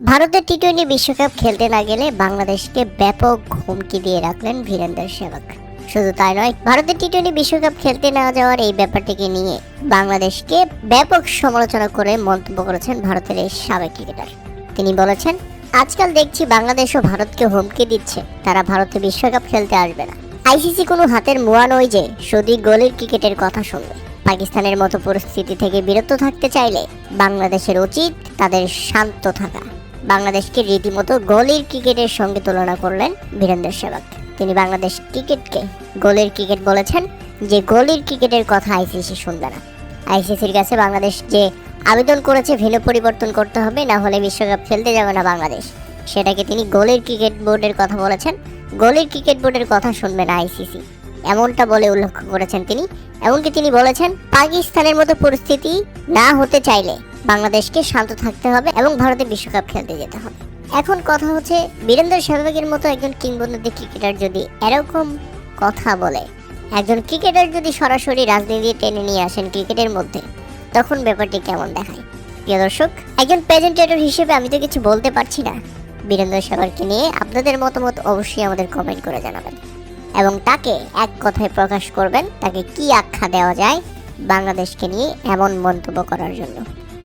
ভারতের টি-20 বিশ্বকাপ খেলতে না গেলে বাংলাদেশকে ব্যাপক হুমকি দিয়ে রাখলেন বীরেন্দ্র সেহবাগ। শুধু তাই নয়, ভারতের টি-20 বিশ্বকাপ খেলতে না যাওয়ার এই ব্যাপারটিকে নিয়ে বাংলাদেশকে ব্যাপক সমালোচনা করে মন্তব্য করেছেন ভারতের এই সাবেক ক্রিকেটার। তিনি বলেছেন, আজকাল দেখছি বাংলাদেশও ভারতকে হুমকি দিচ্ছে, তারা ভারতে বিশ্বকাপ খেলতে আসবে না। আইসিসি কোনো হাতের মুয়া নয় যে শুধু গলির ক্রিকেটের কথা শুনবে। পাকিস্তানের মতো পরিস্থিতি থেকে বিরত থাকতে চাইলে বাংলাদেশের উচিত তাদের শান্ত থাকা। বাংলাদেশকে রীতিমতো গলির ক্রিকেটের সঙ্গে তুলনা করলেন বীরেন্দ্র সেহবাগ। তিনি বাংলাদেশ ক্রিকেটকে গলির ক্রিকেট বলেছেন, যে গলির ক্রিকেটের কথা আইসিসি শুনবে না। আইসিসির কাছে বাংলাদেশ যে আবেদন করেছে ভেন্যু পরিবর্তন করতে হবে, না হলে বিশ্বকাপ খেলতে যাবে না বাংলাদেশ, সেটাকে তিনি গলির ক্রিকেট বোর্ডের কথা বলেছেন। গলির ক্রিকেট বোর্ডের কথা শুনবে না আইসিসি, এমনটা বলে উল্লেখ করেছেন তিনি। এমনকি তিনি বলেছেন, পাকিস্তানের মতো পরিস্থিতি না হতে চাইলে বাংলাদেশকে শান্ত থাকতে হবে এবং ভারতে বিশ্বকাপ খেলতে যেতে হবে। এখন কথা হচ্ছে, বীরেন্দ্র সেহবাগের মতো একজন কিংবদন্তি ক্রিকেটার যদি এরকম কথা বলে, একজন ক্রিকেটার যদি সরাসরি রাজনীতি টেনে নিয়ে আসেন ক্রিকেটের মধ্যে, তখন ব্যাপারটি কেমন দেখায়? প্রিয় দর্শক, একজন প্রেজেন্টেটর হিসেবে আমি তো কিছু বলতে পারছি না। বীরেন্দ্র সেহবাগকে নিয়ে আপনাদের মতামত অবশ্যই আমাদের কমেন্ট করে জানাবেন এবং তাকে এক কথায় প্রকাশ করবেন, তাকে কি আখ্যা দেওয়া যায় বাংলাদেশকে নিয়ে এমন মন্তব্য করার জন্য।